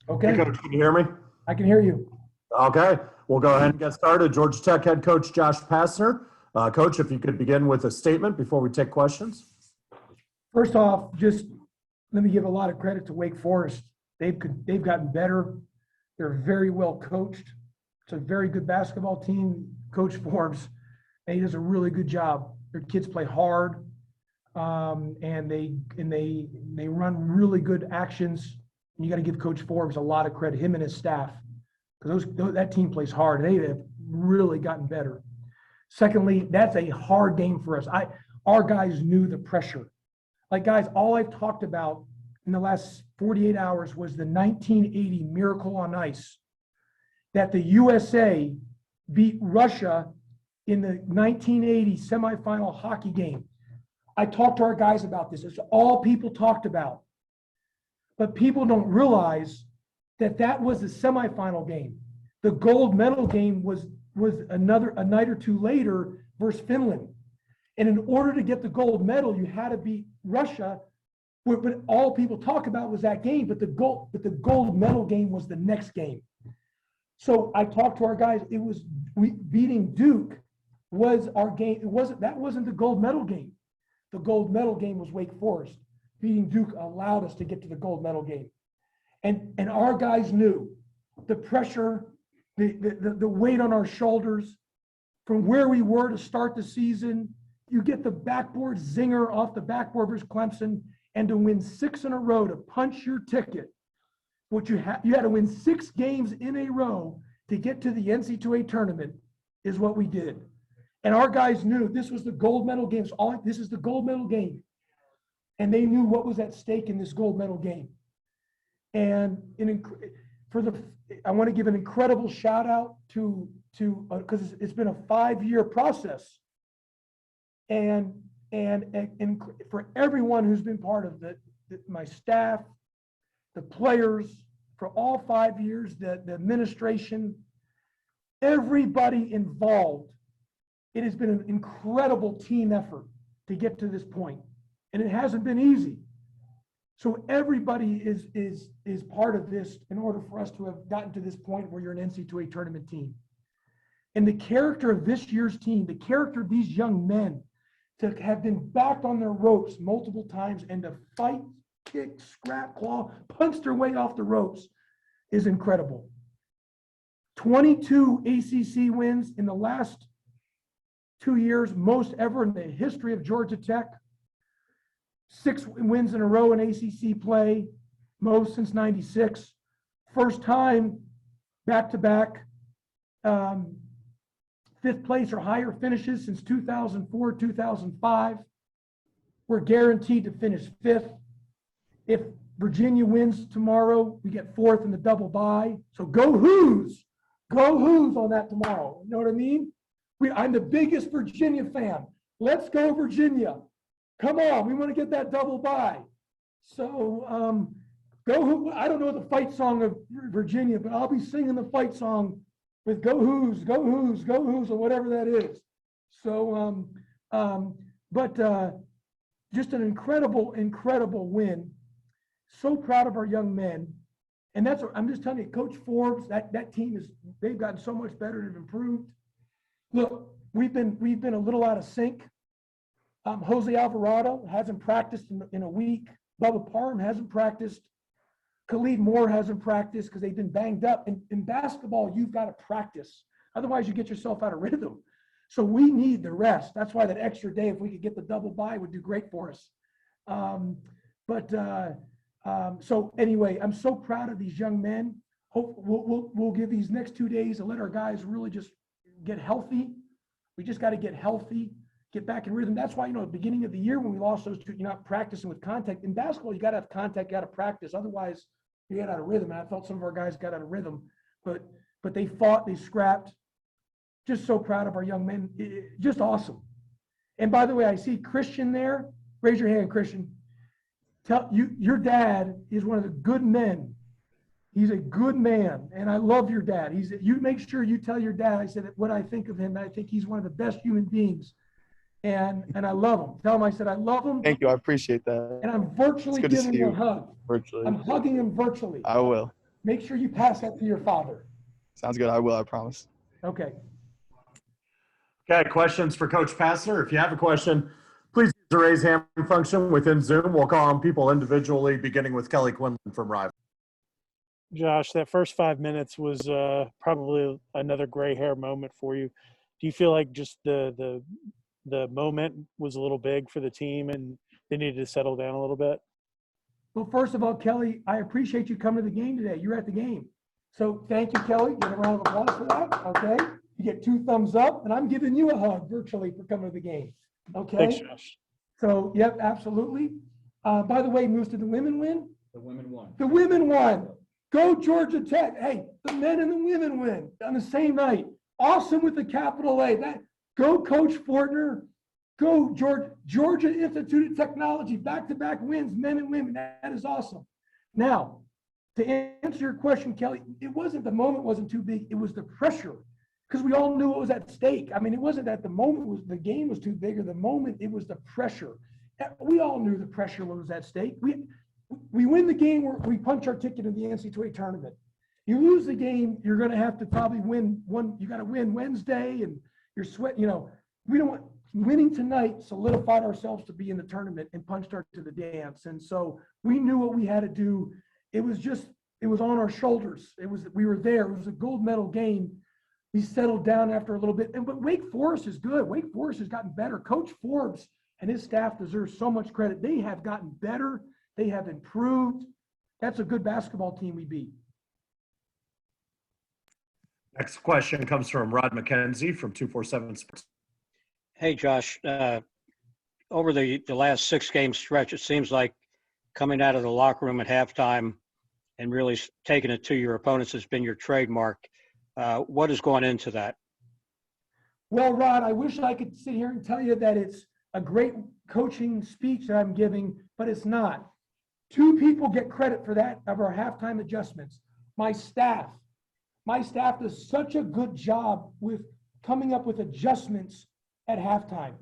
Okay, Hey, Coach, can you hear me? I can hear you. Okay, we'll go ahead and get started. Georgia Tech head coach Josh Pastner. Coach, if you could begin with a statement before we take questions. First off, just let me give a lot of credit to Wake Forest. They've gotten better. They're very well coached. It's a very good basketball team. Coach Forbes, and he does a really good job. Their kids play hard, and they run really good actions. And you got to give Coach Forbes a lot of credit, him and his staff, because that team plays hard. They have really gotten better. Secondly, that's a hard game for us. Our guys knew the pressure. Like, guys, all I've talked about in the last 48 hours was the 1980 Miracle on Ice, that the USA beat Russia in the 1980 semifinal hockey game. I talked to our guys about this. It's all people talked about. But people don't realize that that was the semifinal game. The gold medal game was a night or two later versus Finland. And in order to get the gold medal, you had to beat Russia. But all people talk about was that game. But the gold medal game was the next game. So I talked to our guys. Beating Duke was our game. That wasn't the gold medal game. The gold medal game was Wake Forest. Beating Duke allowed us to get to the gold medal game. And our guys knew the pressure, the weight on our shoulders from where we were to start the season. You get the backboard zinger off the backboard versus Clemson, and to win 6 in a row to punch your ticket, what you had to win 6 games in a row to get to the NCAA tournament is what we did. And our guys knew this was the gold medal game. This is the gold medal game. And they knew what was at stake in this gold medal game. And I want to give an incredible shout out to because it's been a 5-year process. And for everyone who's been part of my staff, the players, for all 5 years, the administration, everybody involved, it has been an incredible team effort to get to this point. And it hasn't been easy. So everybody is part of this in order for us to have gotten to this point where you're an NCAA tournament team. And the character of this year's team, the character of these young men, to have been backed on their ropes multiple times and to fight, kick, scrap, claw, punch their way off the ropes is incredible. 22 ACC wins in the last 2 years, most ever in the history of Georgia Tech. 6 wins in a row in ACC play, most since '96. First time back-to-back 5th place or higher finishes since 2004, 2005. We're guaranteed to finish 5th. If Virginia wins tomorrow, we get 4th in the double bye. So go Hoos! Go Hoos on that tomorrow. You know what I mean? I'm the biggest Virginia fan. Let's go Virginia. Come on, we want to get that double bye. So go. I don't know the fight song of Virginia, but I'll be singing the fight song with "Go Hoos, Go Hoos, Go Hoos" or whatever that is. So, just an incredible win. So proud of our young men, and I'm just telling you, Coach Forbes, that team they've gotten so much better and improved. Look, we've been a little out of sync. Jose Alvarado hasn't practiced in a week. Bubba Parham hasn't practiced. Khalid Moore hasn't practiced because they've been banged up. In basketball, you've got to practice. Otherwise, you get yourself out of rhythm. So we need the rest. That's why that extra day, if we could get the double bye, would do great for us. So anyway, I'm so proud of these young men. Hope we'll give these next 2 days to let our guys really just get healthy. We just got to get healthy. Get back in rhythm. That's why, at the beginning of the year when we lost those 2, you're not practicing with contact. In basketball, you got to have contact, you got to practice. Otherwise, you get out of rhythm. And I felt some of our guys got out of rhythm. But they fought, they scrapped. Just so proud of our young men. Just awesome. And by the way, I see Christian there. Raise your hand, Christian. Your dad is one of the good men. He's a good man, and I love your dad. You make sure you tell your dad, I said, what I think of him. I think he's one of the best human beings. And I love him. Tell him I said I love him. Thank you. I appreciate that. And I'm virtually giving him a hug. Virtually. I'm hugging him virtually. I will. Make sure you pass that to your father. Sounds good. I will, I promise. Okay. Okay, questions for Coach Pastner? If you have a question, please use the raise hand function within Zoom. We'll call on people individually, beginning with Kelly Quinlan from Rival. Josh, that first 5 minutes was probably another gray hair moment for you. Do you feel like just the moment was a little big for the team and they needed to settle down a little bit? Well, first of all, Kelly, I appreciate you coming to the game today. You're at the game. So thank you, Kelly. Get a round of applause for that. Okay. You get 2 thumbs up, and I'm giving you a hug virtually for coming to the game. Okay. Thanks, Josh. So, yep, absolutely. By the way, Moose, did the women win? The women won. The women won. Go Georgia Tech. Hey, the men and the women win on the same night. Awesome with the capital A. Go Coach Fortner. Go Georgia Institute of Technology. Back-to-back wins, men and women. That is awesome. Now, to answer your question, Kelly, the moment wasn't too big. It was the pressure, because we all knew it was at stake. I mean, it wasn't that the game was too big, or the moment, it was the pressure. We all knew the pressure was at stake. We win the game, we punch our ticket in the NCAA tournament. You lose the game, you're going to have to probably win one. You got to win Wednesday, and you're sweat. We don't want winning tonight. Solidified ourselves to be in the tournament and punched our to the dance. And so we knew what we had to do. It was on our shoulders. We were there. It was a gold medal game. We settled down after a little bit. But Wake Forest is good. Wake Forest has gotten better. Coach Forbes and his staff deserve so much credit. They have gotten better. They have improved. That's a good basketball team we beat. Next question comes from Rod McKenzie from 247 Sports. Hey, Josh, over the last 6-game stretch, it seems like coming out of the locker room at halftime and really taking it to your opponents has been your trademark. What has gone into that? Well, Rod, I wish I could sit here and tell you that it's a great coaching speech that I'm giving, but it's not. 2 people get credit for that of our halftime adjustments. My staff does such a good job with coming up with adjustments at halftime.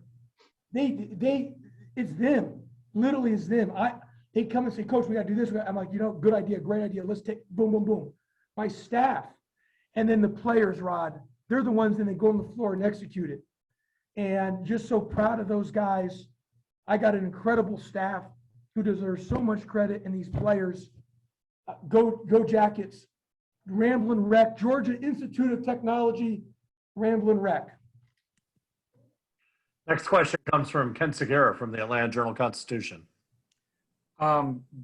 It's them, literally it's them. They come and say, Coach, we got to do this. I'm like, good idea, great idea. Let's take boom, boom, boom. My staff, and then the players, Rod, they're the ones that they go on the floor and execute it. And just so proud of those guys. I got an incredible staff who deserves so much credit, and these players, go Jackets, Ramblin' Wreck, Georgia Institute of Technology, Ramblin' Wreck. Next question comes from Ken Segura from the Atlanta Journal-Constitution.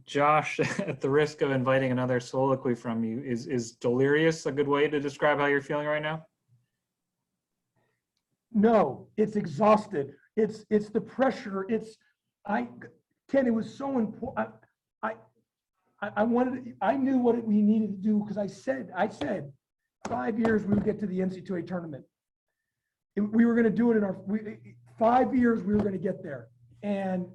Josh, at the risk of inviting another soliloquy from you, is delirious a good way to describe how you're feeling right now? No, it's exhausted. It's the pressure. Ken, it was so important. I knew what we needed to do, because I said 5 years we would get to the NCAA tournament. We were going to do it in 5 years. We were going to get there, and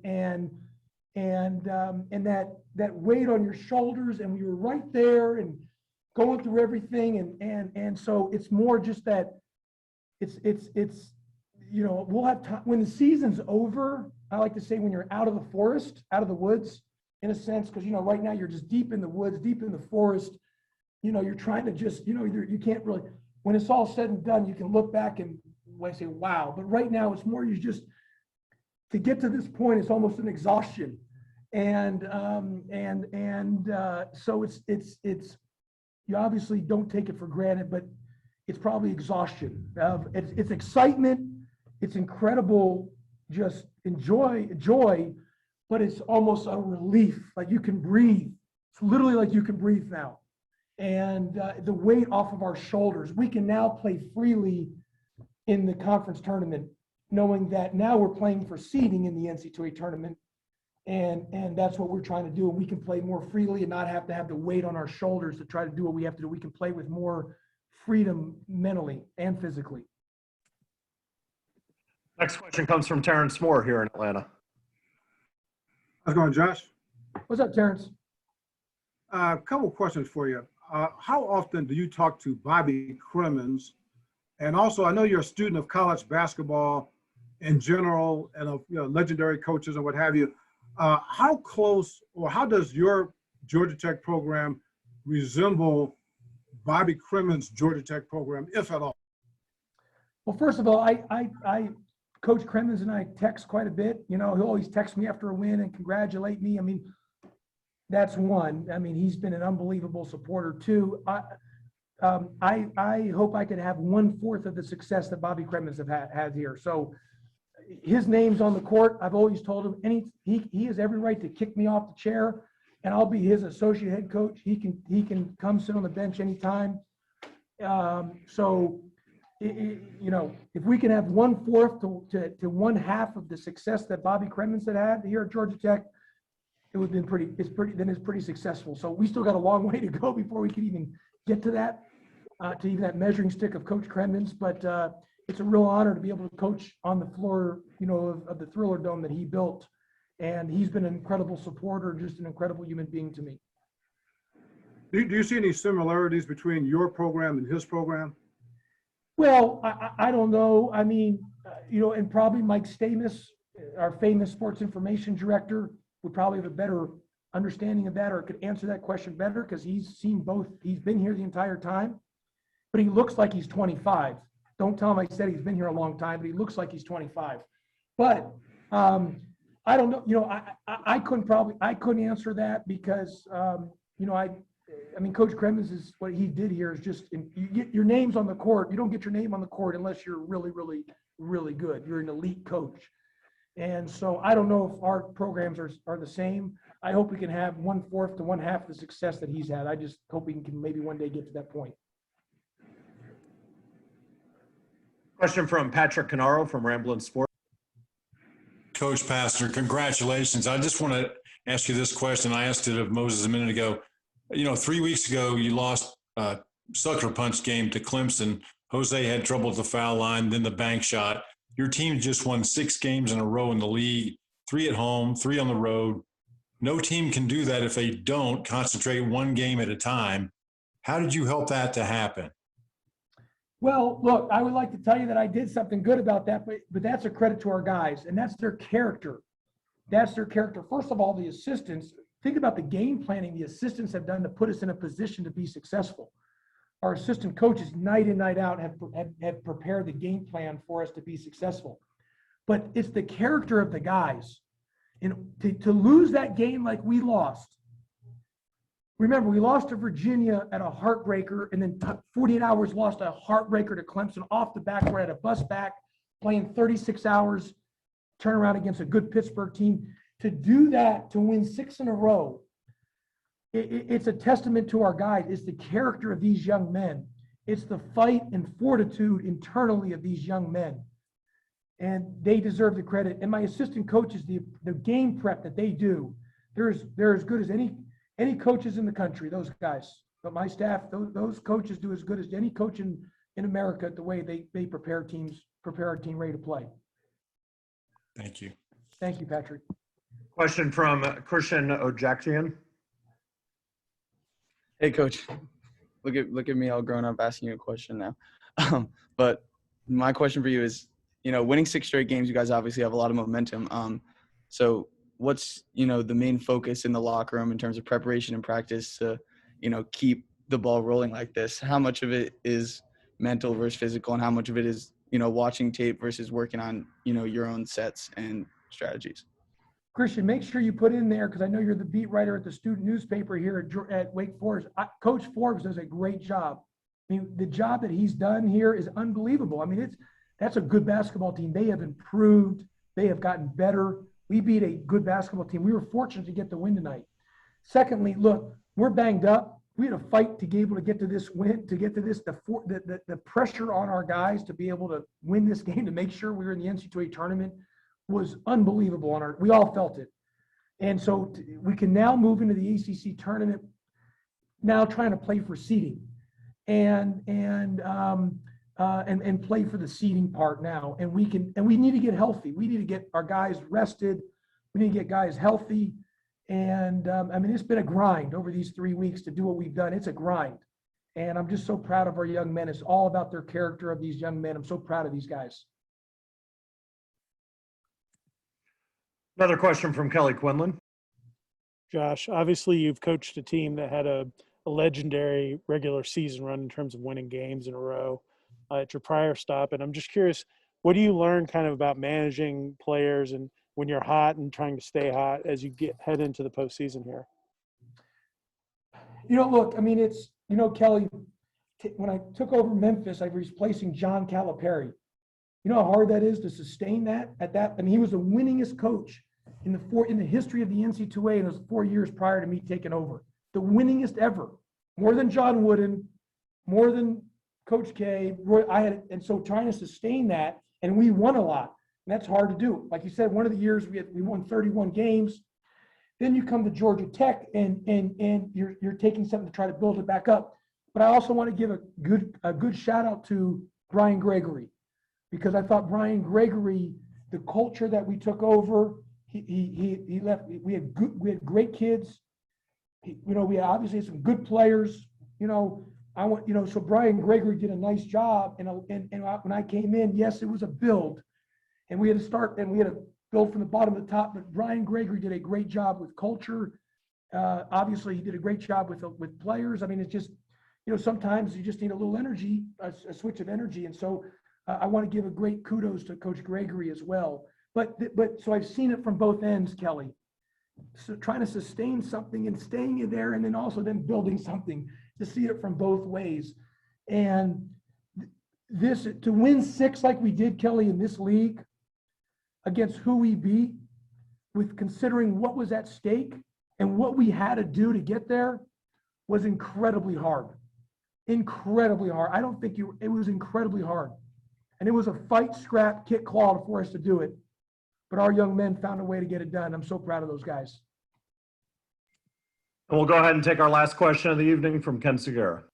that weight on your shoulders, and we were right there and going through everything, and so it's more just that it's we'll have time when the season's over. I like to say when you're out of the forest, out of the woods, in a sense, because right now you're just deep in the woods, deep in the forest. You're trying to just you can't really. When it's all said and done, you can look back and say, wow. But right now, it's more to get to this point, it's almost an exhaustion, and so it's you obviously don't take it for granted, but it's probably exhaustion. It's excitement, it's incredible, just joy, but it's almost a relief, like you can breathe. It's literally like you can breathe now, and the weight off of our shoulders. We can now play freely in the conference tournament, knowing that now we're playing for seeding in the NCAA tournament, and that's what we're trying to do. And we can play more freely and not have to have the weight on our shoulders to try to do what we have to do. We can play with more freedom mentally and physically. Next question comes from Terrence Moore here in Atlanta. How's it going, Josh? What's up, Terrence? A couple questions for you. How often do you talk to Bobby Crimmins? And also, I know you're a student of college basketball in general and of legendary coaches and what have you. How close, or how does your Georgia Tech program resemble Bobby Crimmins' Georgia Tech program, if at all? Well, first of all, I Coach Crimmins and I text quite a bit. You know, he'll always text me after a win and congratulate me. I mean, that's one. I mean, he's been an unbelievable supporter too. I hope I could have 1/4 of the success that Bobby Crimmins have had here. So his name's on the court. I've always told him he has every right to kick me off the chair, and I'll be his associate head coach. He can come sit on the bench anytime. You know, if we can have 1/4 to 1/2 of the success that Bobby Crimmins had here at Georgia Tech, it would have been it's pretty successful. So we still got a long way to go before we can even get to that, to even that measuring stick of Coach Crimmins. But it's a real honor to be able to coach on the floor, you know, of the Thriller Dome that he built. And he's been an incredible supporter, just an incredible human being to me. Do you see any similarities between your program and his program? Well, I don't know. I mean, you know, and probably Mike Stamus, our famous sports information director, would probably have a better understanding of that, or could answer that question better, because he's seen both. He's been here the entire time, but he looks like he's 25. Don't tell him I said he's been here a long time, but he looks like he's 25. But I don't know. You know, I couldn't answer that because you know, I mean, Coach Crimmins is what he did here is just you get your names on the court. You don't get your name on the court unless you're really, really, really good. You're an elite coach. And so I don't know if our programs are the same. I hope we can have 1/4 to 1/2 the success that he's had. I just hope we can maybe one day get to that point. Question from Patrick Canaro from Ramblin' Sports. Coach Pastner, congratulations. I just want to ask you this question. I asked it of Moses a minute ago. You know, 3 weeks ago, you lost a sucker punch game to Clemson. Jose had trouble at the foul line, then the bank shot. Your team just won 6 games in a row in the league, 3 at home, 3 on the road. No team can do that if they don't concentrate one game at a time. How did you help that to happen? Well, look, I would like to tell you that I did something good about that, but that's a credit to our guys, and that's their character. That's their character. First of all, the assistants, think about the game planning the assistants have done to put us in a position to be successful. Our assistant coaches night in, night out have prepared the game plan for us to be successful. But it's the character of the guys. And to lose that game like we lost. Remember, we lost to Virginia at a heartbreaker, and then 48 hours lost a heartbreaker to Clemson off the back. We're at a bus back, playing 36 hours, turn around against a good Pittsburgh team. To do that, to win 6 in a row, it's a testament to our guys. It's the character of these young men. It's the fight and fortitude internally of these young men. And they deserve the credit. And my assistant coaches, the game prep that they do, they're as good as any coaches in the country, those guys. But my staff, those coaches do as good as any coach in America at the way they prepare our team ready to play. Thank you. Thank you, Patrick. Question from Christian Ojakian. Hey, Coach. Look at me all grown up asking you a question now. But my question for you is, you know, winning 6 straight games, you guys obviously have a lot of momentum. So what's, you know, the main focus in the locker room in terms of preparation and practice to, you know, keep the ball rolling like this? How much of it is mental versus physical, and how much of it is, you know, watching tape versus working on, you know, your own sets and strategies? Christian, make sure you put in there, because I know you're the beat writer at the student newspaper here at Wake Forest. Coach Forbes does a great job. I mean, the job that he's done here is unbelievable. I mean, that's a good basketball team. They have improved. They have gotten better. We beat a good basketball team. We were fortunate to get the win tonight. Secondly, look, we're banged up. We had a fight to be able to get to this win, to get to this, the pressure on our guys to be able to win this game, to make sure we were in the NCAA tournament, was unbelievable. We all felt it. And so we can now move into the ACC tournament, now trying to play for seeding and play for the seeding part now. And we need to get healthy. We need to get our guys rested. We need to get guys healthy. And I mean, it's been a grind over these 3 weeks to do what we've done. It's a grind. And I'm just so proud of our young men. It's all about their character of these young men. I'm so proud of these guys. Another question from Kelly Quinlan. Josh, obviously you've coached a team that had a a legendary regular season run in terms of winning games in a row at your prior stop. And I'm just curious, what do you learn kind of about managing players and when you're hot and trying to stay hot as you head into the postseason here? Look, I mean, it's, Kelly, when I took over Memphis, I was replacing John Calipari. You know how hard that is to sustain that at that? I mean, he was the winningest coach in the history of the NCAA in those 4 years prior to me taking over. The winningest ever, more than John Wooden, more than Coach K. And so trying to sustain that, and we won a lot. And that's hard to do. Like you said, one of the years we won 31 games. Then you come to Georgia Tech, and you're taking something to try to build it back up. But I also want to give a good shout out to Brian Gregory, because I thought Brian Gregory, the culture that we took over, he left. We had great kids. We obviously had some good players. So Brian Gregory did a nice job. And when I came in, yes, it was a build, and we had to start, and we had to build from the bottom to the top. But Brian Gregory did a great job with culture. Obviously, he did a great job with players. I mean, it's just, sometimes you just need a little energy, a switch of energy. And so I want to give a great kudos to Coach Gregory as well. But so I've seen it from both ends, Kelly. So trying to sustain something and staying in there, and then also building something, to see it from both ways. And this, to win 6 like we did, Kelly, in this league against who we beat, with considering what was at stake and what we had to do to get there, was incredibly hard. Incredibly hard. I don't think it was incredibly hard. And it was a fight, scrap, kick, claw for us to do it. But our young men found a way to get it done. I'm so proud of those guys. And we'll go ahead and take our last question of the evening from Ken Segura.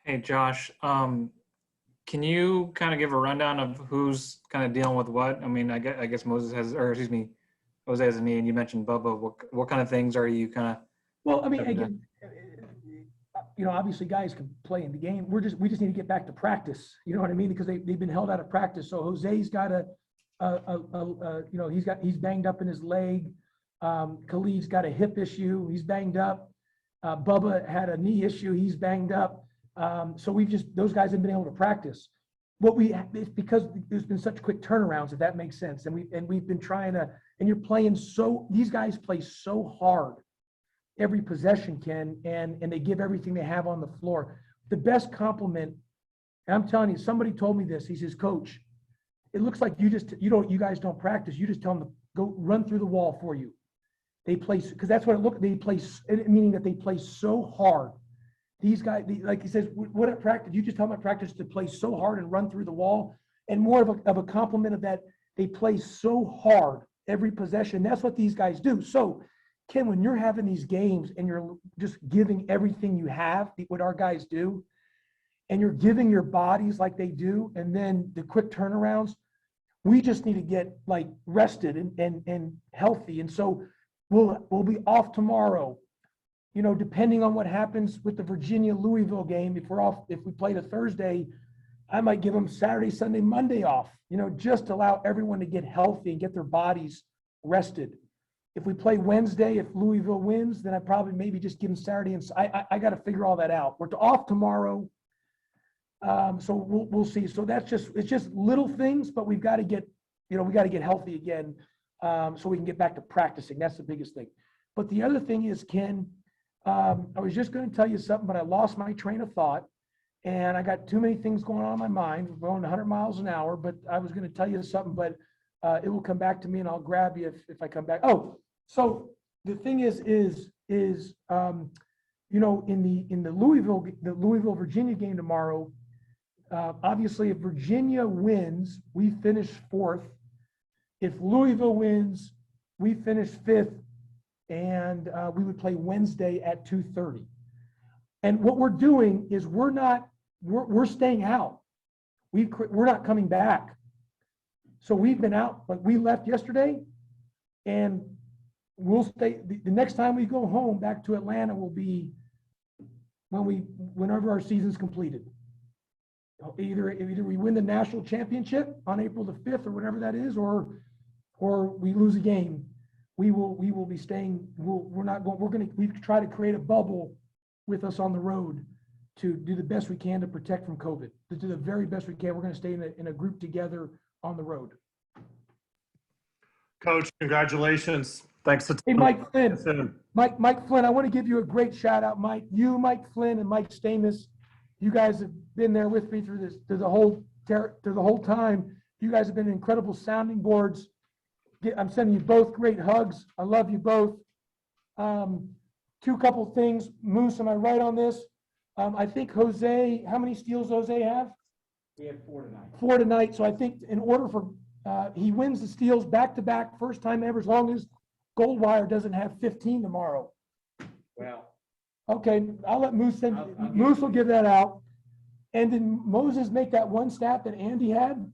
Hey, Josh, can you kind of give a rundown of who's kind of dealing with what? I mean, I guess Jose has a knee, and you mentioned Bubba. What kind of things are you kind of? Well, I mean, again, obviously guys can play in the game. We just need to get back to practice. You know what I mean? Because they've been held out of practice. So Jose's got he's banged up in his leg. Khalid's got a hip issue. He's banged up. Bubba had a knee issue. He's banged up. So those guys haven't been able to practice. It's because there's been such quick turnarounds, if that makes sense. And we've been trying to, and you're playing these guys play so hard every possession, Ken, and they give everything they have on the floor. The best compliment, and I'm telling you, somebody told me this. He says, Coach, it looks like you guys don't practice. You just tell them to go run through the wall for you. They play, because that's what it looked. They play, meaning that they play so hard. These guys, like he says, what at practice? You just tell them at practice to play so hard and run through the wall. And more of a compliment of that, they play so hard every possession. That's what these guys do. So, Ken, when you're having these games and you're just giving everything you have, what our guys do, and you're giving your bodies like they do, and then the quick turnarounds, we just need to get rested and healthy. And so we'll be off tomorrow. Depending on what happens with the Virginia-Louisville game, if we played a Thursday, I might give them Saturday, Sunday, Monday off, just allow everyone to get healthy and get their bodies rested. If we play Wednesday, if Louisville wins, then I probably maybe just give them Saturday. And I got to figure all that out. We're off tomorrow. So we'll see. So it's just little things, but we've got to get, we got to get healthy again, so we can get back to practicing. That's the biggest thing. But the other thing is, Ken, I was just going to tell you something, but I lost my train of thought, and I got too many things going on in my mind. We're going 100 miles an hour, but I was going to tell you something, but it will come back to me, and I'll grab you if I come back. Oh, so the thing is in the Louisville Virginia game tomorrow. Obviously, if Virginia wins, we finish 4th. If Louisville wins, we finish 5th. And we would play Wednesday at 2:30. And what we're doing is we're staying out. We're not coming back. So we've been out, but we left yesterday, and we'll stay. The next time we go home back to Atlanta will be whenever our season's completed. Either we win the national championship on April the 5th or whatever that is, or we lose a game. We will be staying. We're not going. We're going to try to create a bubble with us on the road to do the best we can to protect from COVID, to do the very best we can. We're going to stay in a group together on the road. Coach, congratulations. Thanks to Hey, Mike Flynn. soon. Mike Flynn, I want to give you a great shout out, Mike. You, Mike Flynn, and Mike Stamus, you guys have been there with me through the whole time. You guys have been incredible sounding boards. I'm sending you both great hugs. I love you both. Couple things. Moose, am I right on this? I think Jose, how many steals Jose have? We had 4 tonight. 4 tonight. So I think in order for he wins the steals back to back, first time ever, as long as Goldwire doesn't have 15 tomorrow. Well, Okay, I'll let Moose send. Moose will give that out. And did Moses make that one stat that Andy had?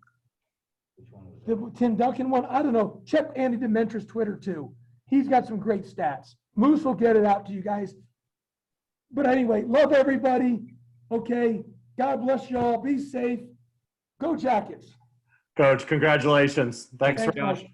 which one was The that? Tim Duncan one? I don't know. Check Andy Dementor's Twitter too. He's got some great stats. Moose will get it out to you guys. But anyway, love everybody. Okay. God bless you all. Be safe. Go Jackets. Coach, congratulations. Thanks for Thanks, Mike.